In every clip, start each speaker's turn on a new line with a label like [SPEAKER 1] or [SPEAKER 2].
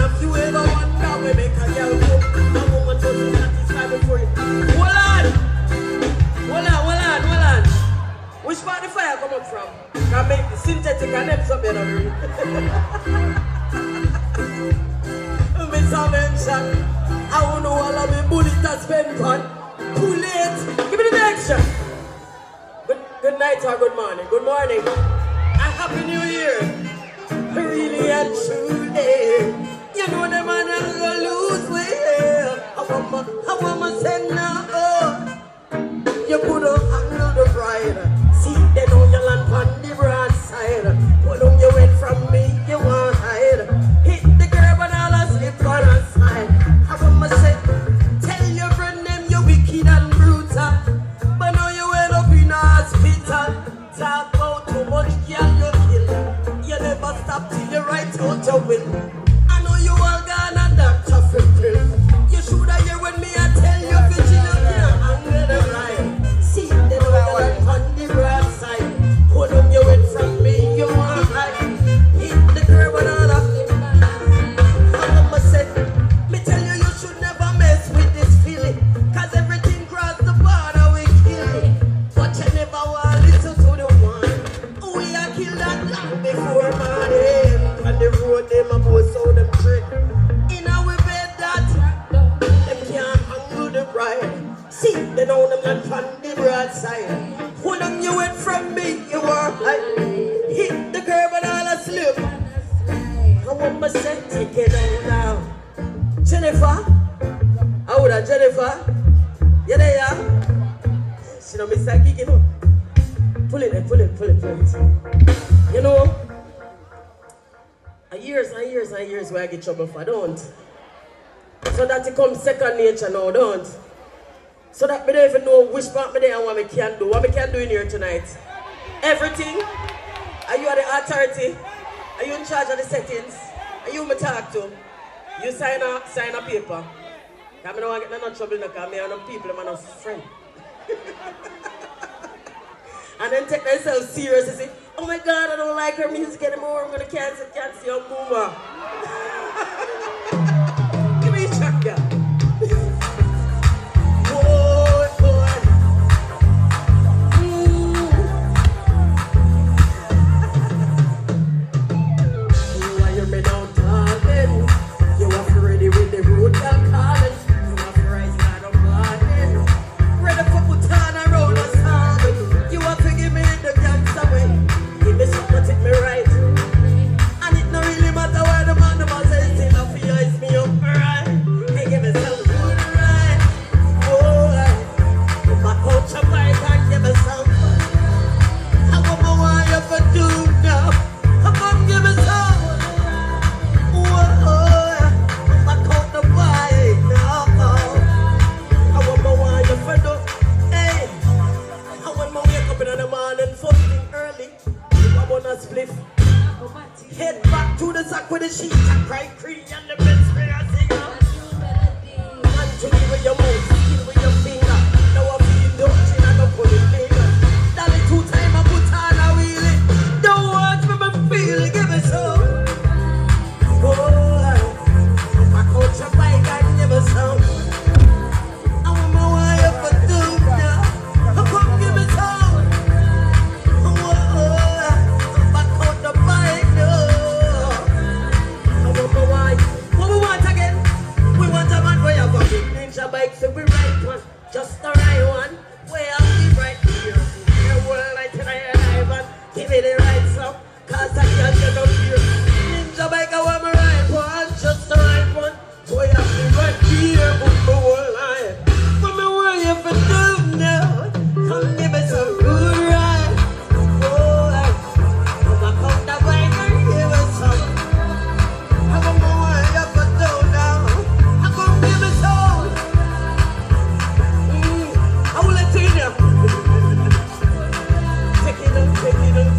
[SPEAKER 1] if you ever wonder we make a girl cook, a woman doesn't satisfy before you. Hold on. Which part the fire come up from? Can make the synthetic and them something of it. Miss Mention, I want to all of me bullet that spend on. Too late. Give me the next shot. Good night or good morning. Good morning. And Happy New Year. Really and truly. You know the man I'm gonna lose weight. I want my send now. You could have handled the bride. See, they know you land on the broad side. Pull on your way from me, you want hide. Hit the curb and all I slip on the side. I want my say, tell your friend them you wicked and brutal. But now you end up in a hospital. Talk about too much girl you kill. You never stop till you right out your will. I know you all gonna doctor for pill. You should have hear when me I tell you bitch you can't handle the ride. See, they know you land on the broad side. Pull up your head from me, you want hide. Hit the curb and all of them. I'ma say, me tell you you should never mess with this feeling. Cause everything cross the border we kill it. But you never want listen to the one. We a kill that long before morning. And the road them a post out them trick. In our bed that them can't handle the bride. See, they know them not on the broadside. Pull up your head from me, you are high. Hit the curb and all a slip. I want my set, take it down now. Jennifer, how would I, Jennifer? You there, yeah? She don't miss that gig, you know. Pull it. You know, years where I get trouble for, don't. So that it comes second nature now, don't. So that me don't even know which part me there and what me can do. What me can do in here tonight? Everything? Are you at the authority? Are you in charge of the settings? Are you me talk to? You sign a paper. I don't want to get no trouble because me and no people, I'm not friend. And then take themselves serious and say, oh my God, I don't like her music anymore. I'm going to cancel your boomer. Give me a track, girl. Head back to the sack with the sheet and cry cream and the best spray I sing out. Man to me with your mouth, kill with your finger. Now I feel dirty and I pull it finger. Dolly 2 times I put on a wheelie. Don't watch me feel, give me some. Oh, I coach a bike and never sound. I want my wife for do now. Come give me some. Bike so we right one, just the right one. Way up the right here. The world like tonight alive and give me the right song. Cause I can't get up here. Ninja bike I want my right one, just the right one. Way up the right here, put my whole line. What me want you for do now? Come give me some good ride. Oh, come on the bike and give me some. I want my want you for do now. I come give me some.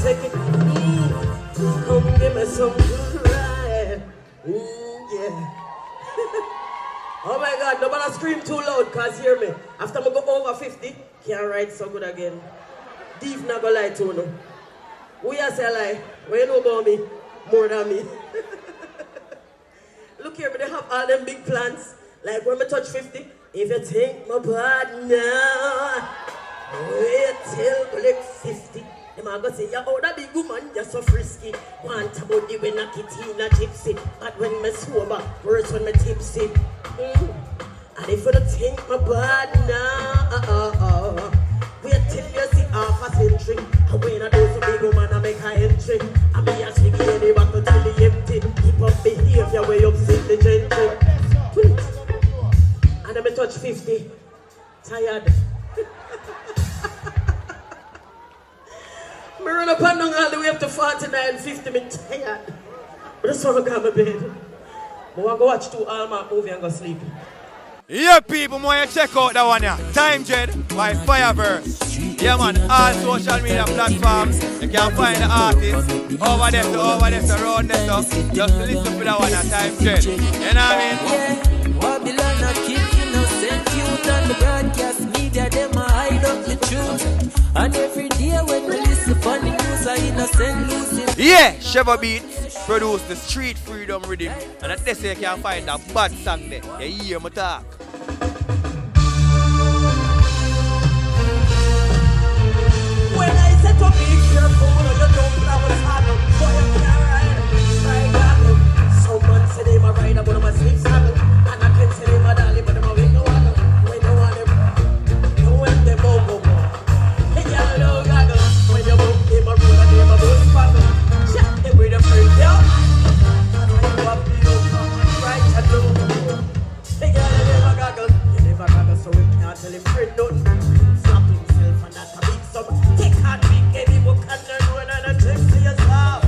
[SPEAKER 1] Take it. Come give me some good ride. Yeah. Oh my God, nobody scream too loud, cause hear me. After I go over 50, can't ride so good again. Thief not gonna lie to you. We are say lie. What you know about me? More than me. Look look here, but they have all them big plans. Like when I touch 50, if you think my bad now, wait till we look 50. Them are gonna say, yeah, oh, that big woman, you're so frisky. Want about the when I kitty in a gypsy. But when me sober, worse when me tipsy. And if you don't think my bad now, wait till you see half a century. And when I do some big woman, I make her entry. And me a swing in the back until the empty. Keep up behavior where you upset the gentry. And then me touch 50. Tired. I run up and down all the way up to 49, 50, me tired. But that's why I got my bed. I want to go watch 2 Hallmark movie and go sleep.
[SPEAKER 2] Yeah, people, want to check out that one here. Time Jet by Fireverse. Yeah, man, all social media platforms. You can find the artist over there, around there. Just listen to that one at Time Jet. You know what I mean?
[SPEAKER 3] Yeah, Babylon a kill innocent youth on the broadcast media. Them a hide up the truth. And every day when we listen for the news, I innocent losing.
[SPEAKER 2] Yeah, Sheva Beats produced the Street Freedom Rhythm. And at this you can find a bad song there. You hear me talk.
[SPEAKER 1] When I said to be careful, you don't have a saddle. Boy, you can't ride. Someone said they might ride about my sleep saddle. And I can say they might dolly, but I'm a window waddle. When you want them, you want them go. Hey, y'all don't gaggle. When you book them a road and them a bus paddle. Check them with a freak, yeah. You have to look right and low. Hey, y'all never gaggle. You never gaggle, so we can't tell him friend nothing. Slap himself and that's a big sum. Take hard big heavy work and learn one and a trick to yourself.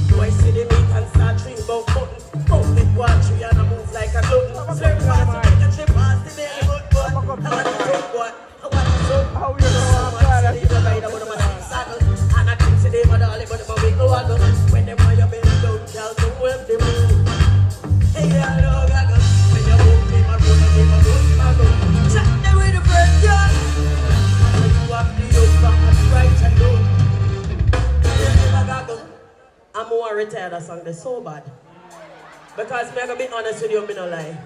[SPEAKER 1] Do I see the meat and start dream about button? Both it one tree and I move like a glutton. Slurp past to make a trip past the very good boy. I want to talk boy. I want to talk. Someone said he's a rider but I'm a six saddle. And I can see them a dolly but I'm a wiggle waggle. When them are your belly down, tell them where they move. Hey, I know gaggle. When you move them a road and them a good smuggle. Check them with the bread, yeah. You have the yoke back and right and low. I'm more retired a song that's so bad. Because I'm going to be honest with you, I'm not lie.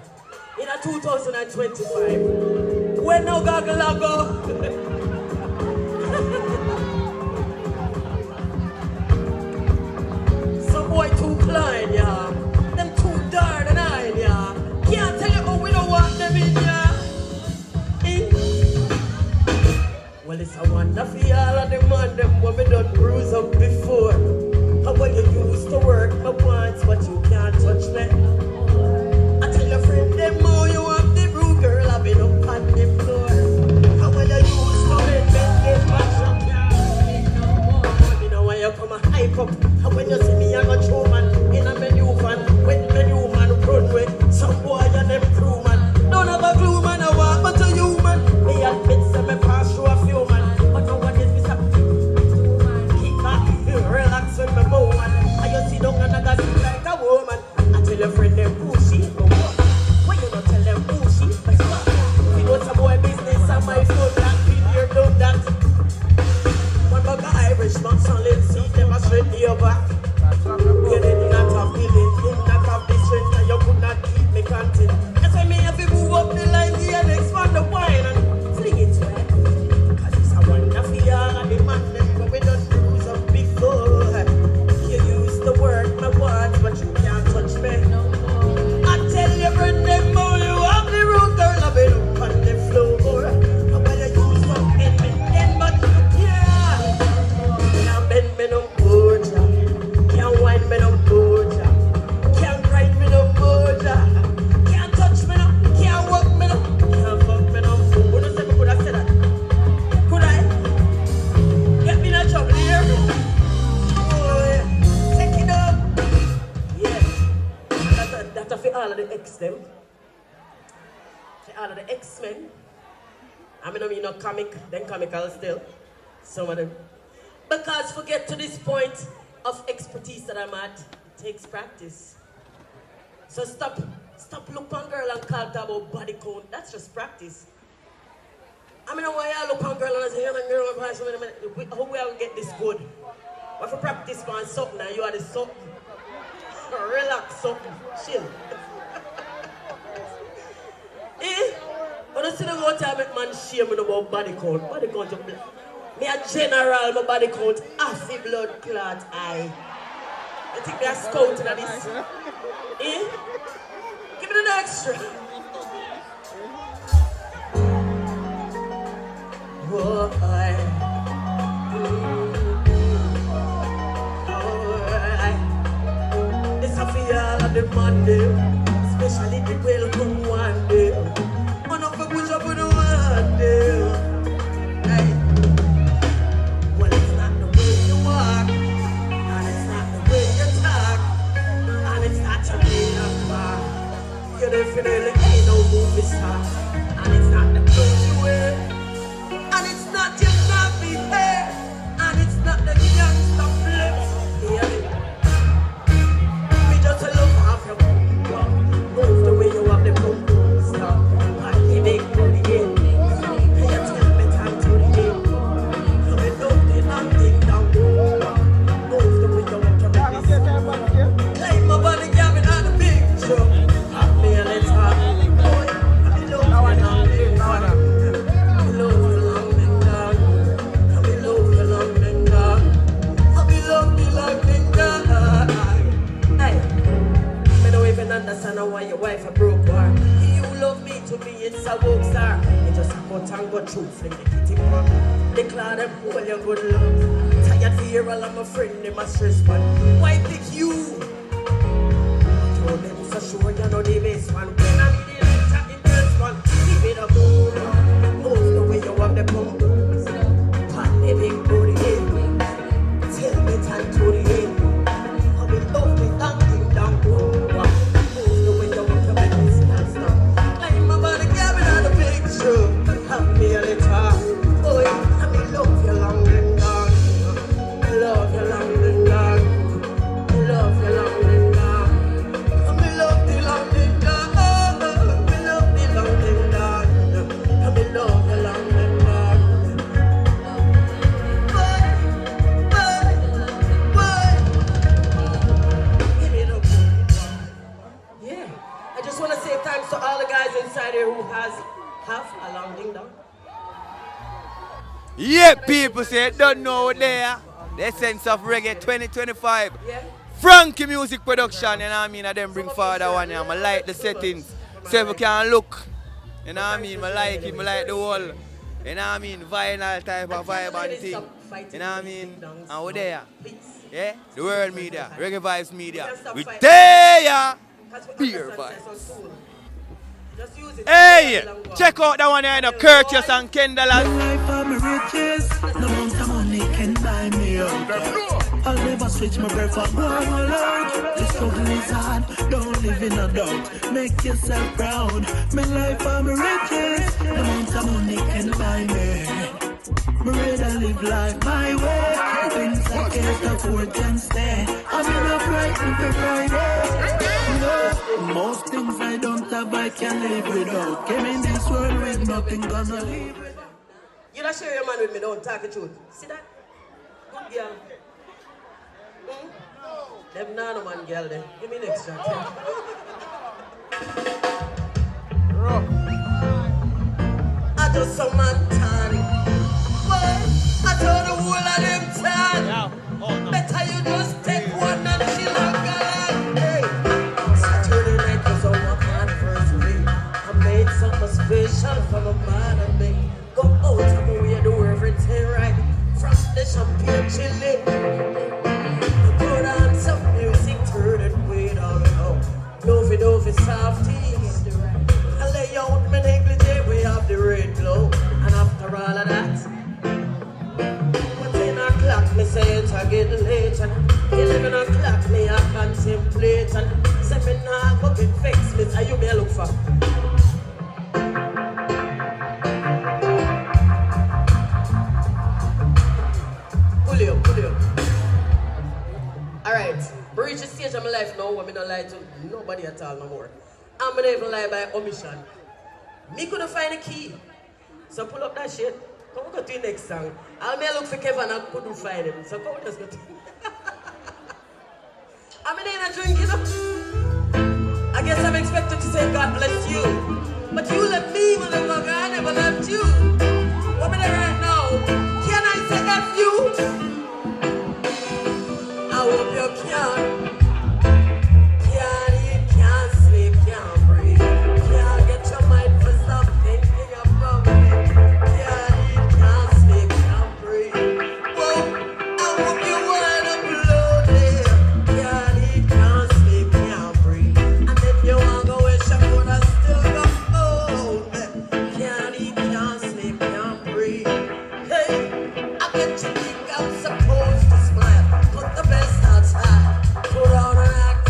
[SPEAKER 1] In a 2025, when no goggle I go. Some boy too klein, yeah. Them too dark and iron, yeah. Can't tell you how we don't want them in, yeah. Well, it's a wonder for all of them man, them when we done bruise up before. And when you used to work my wants, but you can't touch me. I tell your friend them how you have the rude girl, I've been up on the floor. And when you used to get back up, yeah. You know when you come and hype up, and when you see me I go through man, in a menu van, when menu man run with some boy and them crew man. Don't have a clue man, I walk but to you man. Me admit some me pass through a few man, but nobody is me stop. Keep back, relax with me move man. I just see down and I got sleep like a woman. I tell your friend them pushy, go walk. When you don't tell them pushy, I stop. You know some boy business and my phone that period done that. One bag of Irish man solid, see them a straight to your back. You did not have feeling, did not have the strength, and you could not keep me content. That's why me have to move up the line here and expand the wine and fling it to it. Cause it's a wonder for y'all and the man them when we done bruise up before. You used to work my words, but you can't touch me. I tell you, friend them how you have the road, girl, I've been up on the floor. And when you used to bend me, then but you can't bend me no more, can't wind me no more, can't grind me no more, can't touch me no, can't walk me no, can't fuck me no. Who knows if I could have said that? Could I? Get me in a trouble here. Oh yeah, take it up. Yeah, that's for all of the X them. For all of the X-Men. I mean no comic, then comical still. Some of them. Because to get to this point of expertise that I'm at, it takes practice. So stop look on girl and call it about body count. That's just practice. I mean, why I look on girl and I say, how we will get this good? What for practice on something and you are the something? Relax up, chill. Eh? When I see the whole time make man shame about body count. Body count of blood. Me a general, my body count half the blood clot eye. I think they are scouting at this. Eh? Give me the extra. Whoa, it's a feel of the Monday, especially the welcome one day. Man up a push up with the one day. Hey. Well, it's not the way you walk, and it's not the way you talk, and it's not your way you walk. You definitely ain't no movie star, and it's not the clothes you wear, and it's not your nappy hair, and it's not the youngster flips. Hear me? Just look off your bum. Move the way you have the boom boom stop. And the big booty in. And you tell me time to the game. You may don't do nothing down. Move the way you want to make this. Claim my body cabin on the big show. Have me a little talk. Boy, I love you long and long. I love you long and long. I love you long and long. I love you long and long. Hey. Even understand why your wife a broke war. You love me, to me it's a woke star. You just cut and go through, fling the kitty pop. Declare them all your good love. Tired to hear all of my friend, they must stress one. Why pick you? Told them so sure you know the best one. When I need the letter in this one, give it a boom. Move the way you have the pump. Pan the big booty in. Tell me time to the end. I will love me acting down. Have me a little boy, I me love you long and long. I love you long and long. I love you long and long. I me love you long and long. I love you long and long. I me love you long and long. Boy. Give me the good. Yeah, I just want to say thanks to all the guys inside here who have a long ding dong.
[SPEAKER 2] Yeah, people say don't know there. The essence of reggae 2025.
[SPEAKER 1] Yeah.
[SPEAKER 2] Frankie Music Production, you know what I mean? I then bring forward one here. I like the settings. So if you can look, you know what I mean? I like it, I like the whole, you know what I mean? Vinyl type of vibe and thing. You know what I mean? And we're there. Yeah? The World Media, Reggae Vibes Media. We there! Beer Vibes. Hey, check out that one here, the Curtis and Kendall.
[SPEAKER 3] My life are my riches, no amount of money can buy me out. I'll never switch my breath for one alone. This struggle is hard, don't live in a doubt. Make yourself proud. My life are my riches, no amount of money can buy me. Me rather live life my way. Things I can't afford can stay. I'm in a frightened for Friday. Most things I don't have, I can live without. Came in this world with nothing, gonna live without.
[SPEAKER 1] You not share your man with me, don't talk the truth. See that? Good girl. Them nano man girl then. Give me next shot. I just some man tan. I told the whole of them tan. Better you just take one and chill out, girl. Hey. Saturday night was our anniversary. I made something special for my man and me. Go out of my way, do everything right. From the champagne chilling. Put on some music, turn it way down low. Lovey softies. I lay out my negligee, we have the red glow. And after all of that, 10 o'clock, me say it's a getting late. And 11 o'clock, me a contemplate. And 7 o'clock, go get vexed, me say you may look for. Pull you. Alright, we reach a stage of my life now where I don't lie to nobody at all no more. I'm not even lie by omission. Me couldn't find a key. So pull up that shit. Come on, go to the next song. I'll may look for Kevin and I couldn't find him. So come on, let's go to I'm in a drink, you know. I guess I'm expected to say God bless you. But you left me, motherfucker. I never left you. What am I right now? Can I say F you? I hope you can. Can't eat, can't sleep, can't breathe. Can't get your mind for stop thinking about me. Can't eat, can't sleep, can't breathe. Whoa, I hope you wanna blow there. Can't eat, can't sleep, can't breathe. And if you want to wish I could have still got home. Can't eat, can't sleep, can't breathe. Hey, I bet you think I'm supposed to smile. Put the best outside. Put on an act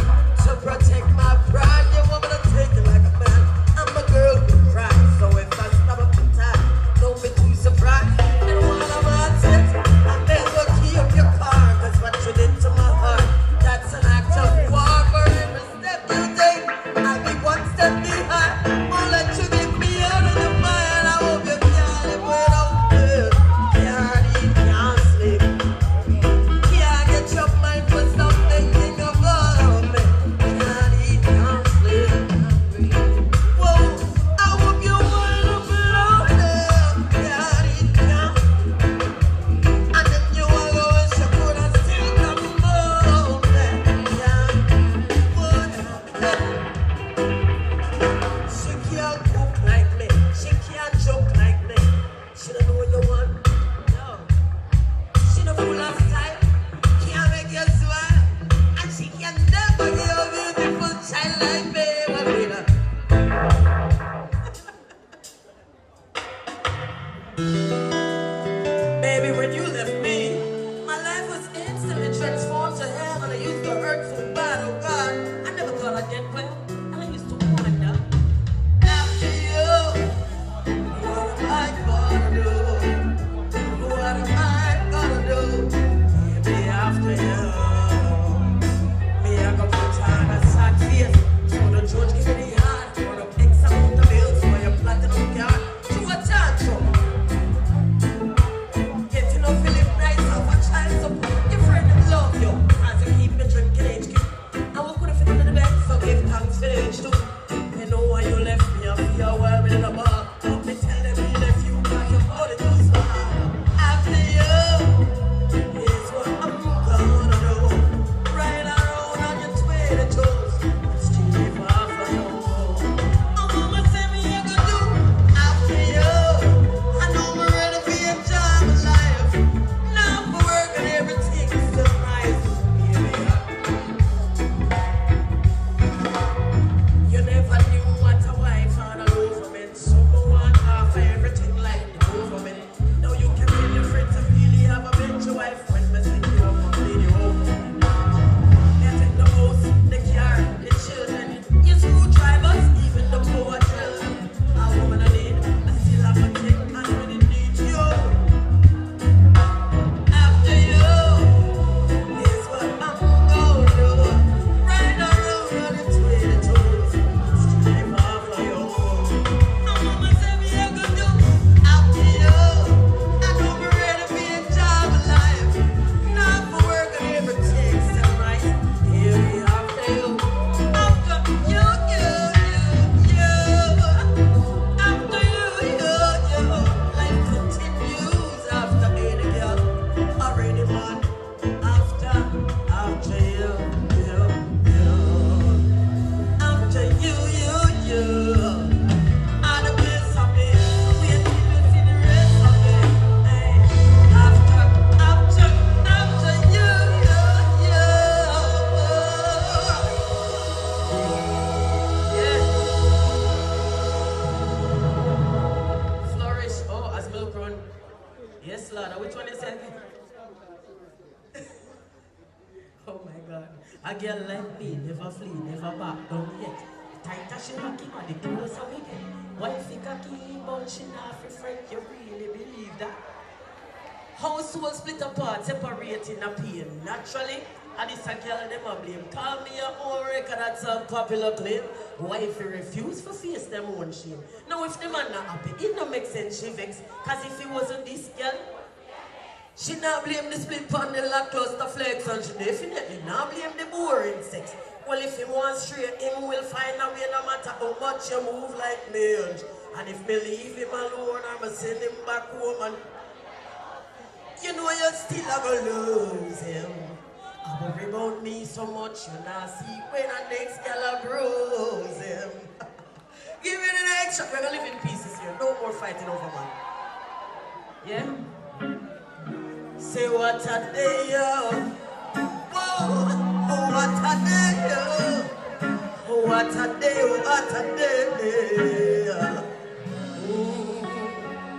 [SPEAKER 1] to protect my pride. You want me to take it like a man. I'm a girl who cries. So if I stop up the time, don't be too surprised. And while I'm at it, I may as well key up your car. Cause what you did to my heart, that's an act of war. For every step you take, I'll be one step behind. Won't let you get me out of the mind. I hope you can't live without me. Can't eat, can't sleep. Can't get your mind for stop thinking about me. Can't eat, can't sleep, can't breathe. Whoa, I hope you wanna blow them. Can't eat, can't. And then you wanna go and she could have still come home. She can't cook like me. She can't joke like me. She don't know what you want. No. She no full of style. Can't make you smile. And she can never give a beautiful child like me. Baby, when you left me, my life was instantly transformed to hell. And I used to hurt so bad, oh God. I never thought I'd get well. And I used to wonder, after you, what am I gonna do? What am I gonna do? Maybe after you, me I go put on a sad face. So the judge give me the heart. For the X amount of bills for your platinum card. To a chance, getting off feeling nice off a child support. Your friend that love you as you keep me drinking HQ. I walk with a fit in the bed, so give thanks for the H2. You know why you left me, I feel well in the bar. But me tell them you left you, cause your body too small. After you, is what I'm gonna do. Right around on your 20 toes. It's too far for you. Oh, mama say me you gonna do. After you, I know me ready for your job in life. Now for work and everything's so nice. You never knew what a wife and a lover meant. Someone half everything like the government. Now you can tell your friends if you really have a bitch wife when me think you up and lead you home. They take the house, the car, the children, your screwdrivers, even the power drill. A woman I need, I still have a thing and when it needs you. After you, is what I'm gonna do. Right around on the 20 toes. It's too far for you. Oh, mama say me you gonna do. After you, I know me ready for your job in life. Now for work and everything's so nice. Here we after you. After you. After you. Life continues after any girl or any man. After you. After you. And the best of me. Wait till you see the rest of me. Hey. After you. Yeah. Flourish, oh, as milk run. Yes, Lord. Which one is it? Oh my God. A girl like me never flee, never back down yet. Tight as she rocky, but the closer we get. Wifey cocky, but she not for friend. You really believe that? Household split apart, separating a pain. Naturally, and it's a girl them a blame. Call me your own record, that's a popular claim. Wifey refuse to face them own shame. Now if the man not happy, it no make sense she vex. Cause if it wasn't this girl, She not blame the split pan the lackluster flex, and she definitely not blame the boring sex. Well, if him wants straight, him will find a way no matter how much you move like me. And if me leave him alone, I'ma send him back home and you know you still a gonna lose him. I worry about me so much, you not see when the next girl bruise him. Give me the next shot, we're gonna live in pieces here. No more fighting over man. Yeah? Say what a day, whoa, oh, what a day, oh, what a day, what a day.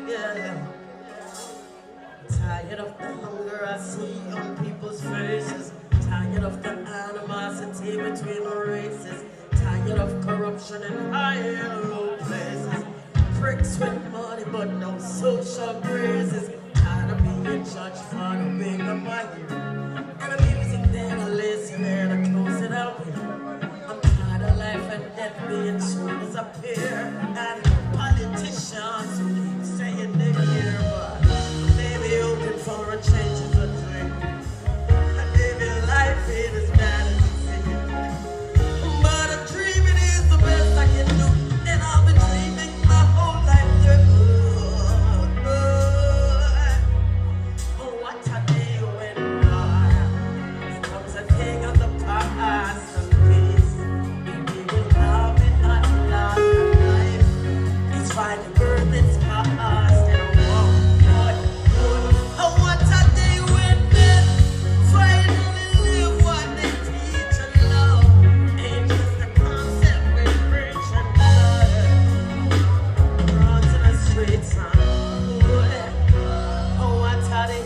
[SPEAKER 1] Yeah. Tired of the hunger I see on people's faces. Tired of the animosity between the races. Tired of corruption in high and low places. Pricks with money but no social graces. Tired of being judged for the big of my ear. And the music then I listen and I close it out here. I'm tired of life and death being soon as appear. And politicians who keep saying they care, but they be open for a change of a dream. And maybe life ain't as bad as it seems. But a dreaming is the best I can do. And I'll be dreaming my whole life through. Oh, what a day when comes a king of the past and peace. We will have it at last and life. It's fine to burn its past and walk good. Oh, what a day when men finally live what they teach and love. Ain't just a concept we preach and love. Runs in the streets and oh, what a day.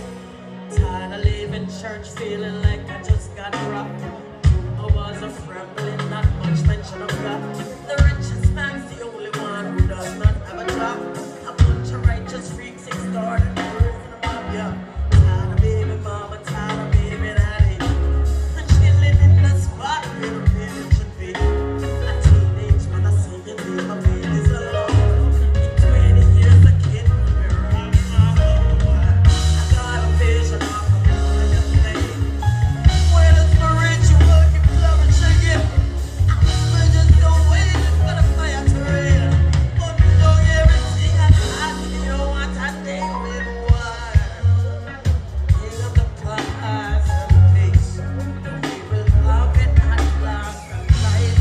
[SPEAKER 1] Tired of leaving church feeling like I just got rocked. I was a frambling, not much mention of God. The richest man's the only one who does not have a job. A bunch of righteous freaks ignored and words in the mob, yeah. Tired of baby mama, tired of baby daddy. And chilling in the spot where the baby should be. A teenage man, I see you leave my babies alone. In 20 years, a kid will be running my home. I got a vision of a million things. When it's spiritual, keep flourishing again. We're just don't waiting for the fire to rain. But we don't everything I got. You know what I think with war. King of the past and peace. We will have it at last and light.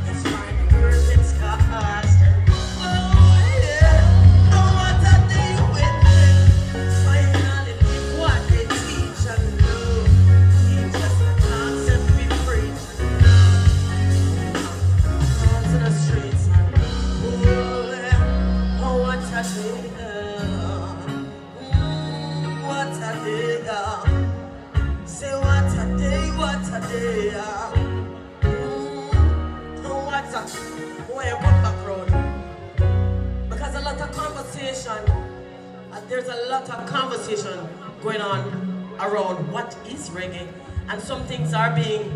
[SPEAKER 1] It's fine, earth it's cast and oh yeah. Oh, what a day when men finally live what they teach and do. Ain't just a concept we preach and love. Arms in the streets and oh yeah. Oh, what a day. What a day. Say what a day, what a day. Oh, what a where you come back road. Because a lot of conversation, there's a lot of conversation going on around what is reggae, and some things are being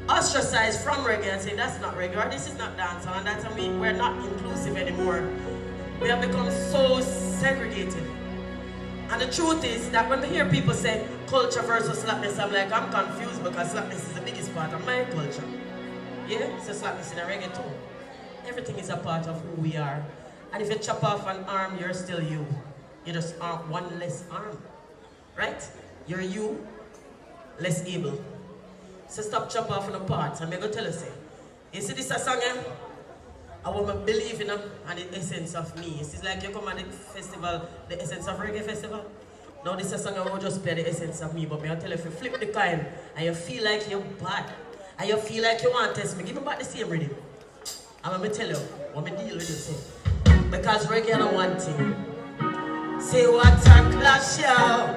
[SPEAKER 1] ostracized from reggae and saying that's not reggae or this is not dancehall and that's we're not inclusive anymore. We have become so segregated. And the truth is that when we hear people say culture versus slackness, I'm like, I'm confused because slackness is the biggest part of my culture. Yeah, so slackness in a reggae too. Everything is a part of who we are. And if you chop off an arm, you're still you. You just are one less arm, right? You're you, less able. So stop chop off in a part. I'm going to tell you, say, you see this a song, I want to believe in and the essence of me. It's like you come at the festival, the essence of reggae festival. Now this is a song I will just play the essence of me, but me I tell you, if you flip the coin and you feel like you're bad, and you feel like you want to test me, give me back the same rhythm. And let me tell you, what me deal with this. Because reggae are one thing. Say what a clash, y'all.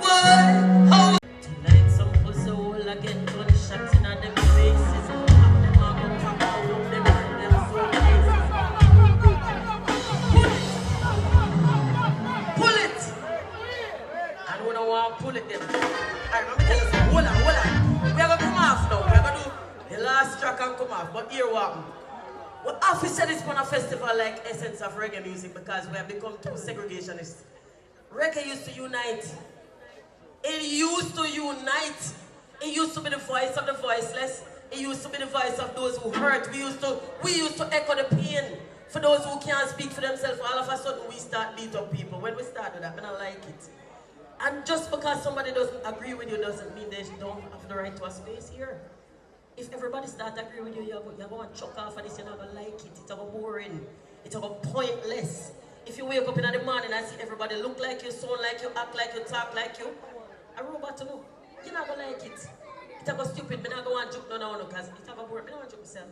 [SPEAKER 1] What? How? Tonight some pussy will again gunshots in them faces. Them a go pop out of them and them so cases. Pull it! And we don't want to pull it then. Alright, let me tell you something. Hold on. We're going to come off now. We're going to do the last track and come off. But here what happened? We officially spun a festival like Essence of Reggae Music because we have become too segregationist. Reggae used to unite. It used to unite. It used to be the voice of the voiceless. It used to be the voice of those who hurt. We used to echo the pain for those who can't speak for themselves. All of a sudden we start beat up people. When we started that, I don't like it. And just because somebody doesn't agree with you doesn't mean they don't have the right to a space here. If everybody start agree with you, you're going to chuck off of this, you're not going to like it. It's going to boring. It's going to pointless. If you wake up in the morning and see everybody look like you, sound like you, act like you, talk like you, a robot to know. You're not going to like it. It's going to stupid. I'm not going to joke no because it's going to boring. I don't want to joke myself.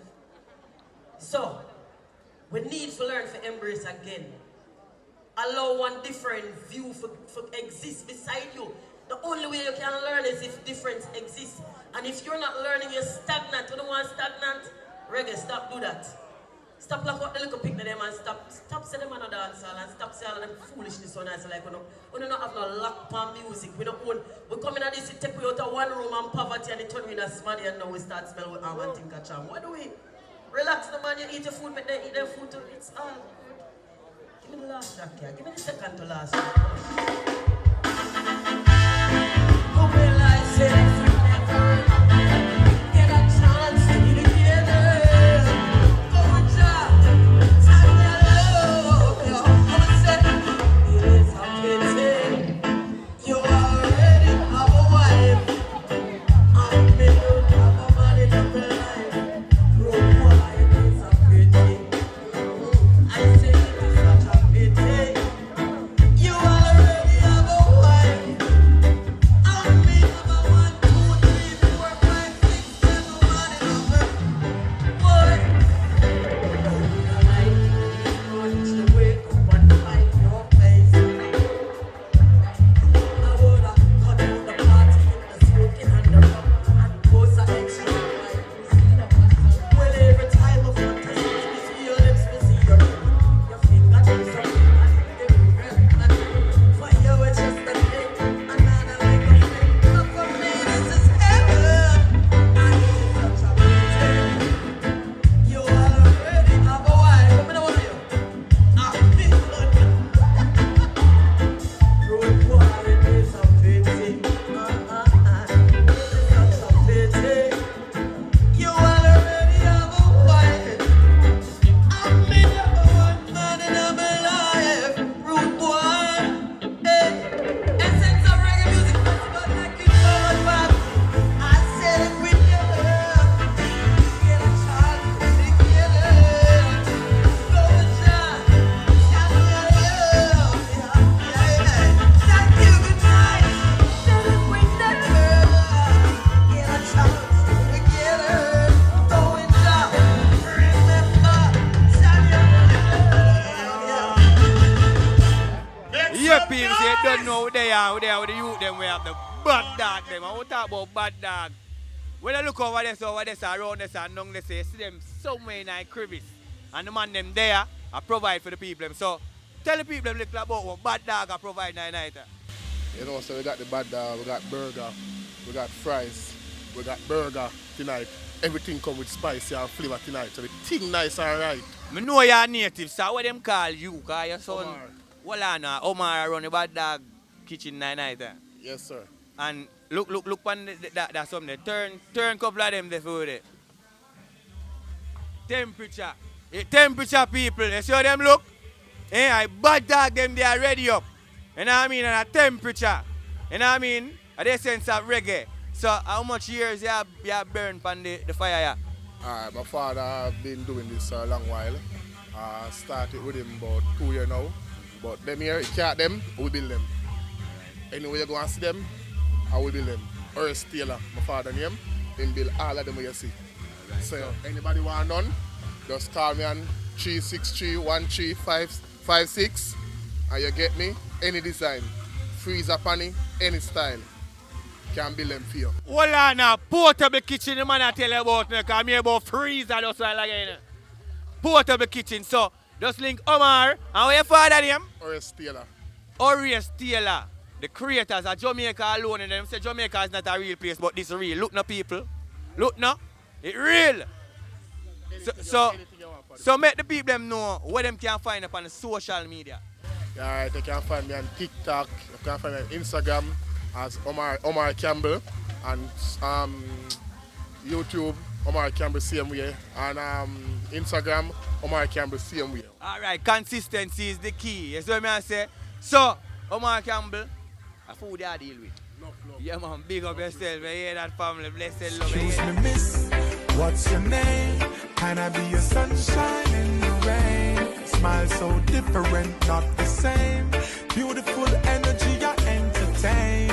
[SPEAKER 1] So, we need to learn to embrace again. Allow one different view for exist beside you. The only way you can learn is if difference exists. And if you're not learning, you're stagnant. You don't want stagnant? Reggae, stop do that. Stop lock up the little picture them and stop saying them on a dance hall and stop saying all of them foolishness on us like we don't have no lock palm music. We come in and this take we out of one room and poverty and it turn we in a smaddy and now we start smell with arm and think a charm. Why do we? Relax the man, you eat your food, but they eat their food too. It's all good. Give me the last track here. Give me the second to last track. How will I say if we never get a chance to be together? Go with ya, Tanya love. I would say, it is a pity you already have a wife. I'm middle of a married couple life. Road wide is a pity. I say it is such a pity. You already have a wife. I'm me number 1, 2, 3, 4, 5, 6, 7, 1 and over. Boy, don't like much to wake up and find your face. I woulda cut out the party in the smoking and the rum and post a extra like well, every time I want to see your lips, me see your fingertips up and them red and fire with just a thing, another like a thing. But for me, this is heaven, and it is such a pity. You already have a wife. Let me know what you. This one. Road boy, it is a pity. It is such a pity. You already have a wife. I'm the number 1 man in my life. Rude boy. Hey. Essence of reggae music festival, thank you so much, man. I said if we never get a chance to be together, go with ya, Tanya, thank you, good night. Said if we never get a chance to be together, go with ya, remember, Tanya.
[SPEAKER 2] Yeah, people say don't know who they are with the youth them we have the bad dog them. I want to talk about bad dog. When I look over this, around this and down this, see them somewhere in a crevice. And the man them there, I provide for the people them. So tell the people them little about what bad dog I provide night.
[SPEAKER 4] You know, so we got the bad dog, we got burger, we got fries, we got burger tonight. Everything come with spice and flavor tonight. So the thing nice and right.
[SPEAKER 2] I know you're native, so what them call you? Because your son,
[SPEAKER 4] Omar.
[SPEAKER 2] well, I know, Omar run the bad dog kitchen night.
[SPEAKER 4] Yes, sir.
[SPEAKER 2] And look on that something. Turn couple of them there for it. Temperature. Temperature people. You see how them look? I bad dog them they are ready up. You know what I mean? And a temperature. You know what I mean? And the sense of reggae. So how much years you have burned on the fire?
[SPEAKER 4] Alright, my father have been doing this a long while. Started with him about 2 years now. But them here, you can't them, we build them. Anyway you go and see them, I will build them. Ernst Taylor, my father name, him build all of them you see. So anybody want none, just call me on 363-13556 and you get me any design. Freezer panny, any style. Can build them for you.
[SPEAKER 2] Hold on now, portable kitchen the man I tell you about because I'm here about freezer just like again. Portable kitchen, so just link Omar and where your father name?
[SPEAKER 4] Ernst Taylor.
[SPEAKER 2] Ernst Taylor. The creators of Jamaica alone and them say Jamaica is not a real place, but this is real. Look no people. Look no. It real. So make the people them know where them can find up on the social media.
[SPEAKER 4] Alright, you can find me on TikTok, you can find me on Instagram as Omar Campbell, and YouTube, Omar Campbell same way, and Instagram, Omar Campbell same way.
[SPEAKER 2] Alright, consistency is the key. You see what I say? So, Omar Campbell, a food I deal with.
[SPEAKER 4] No.
[SPEAKER 2] Yeah man, big up yourself. I hear that family, blessed love.
[SPEAKER 3] Excuse me, miss, what's your name? Can I be your sunshine in the rain? Smile so different, not the same. Beautiful energy, I entertain.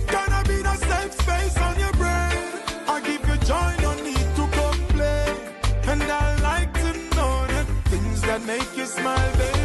[SPEAKER 3] Gonna be the safe space on your brain. I give you joy, no need to complain. And I like to know the things that make you smile, baby.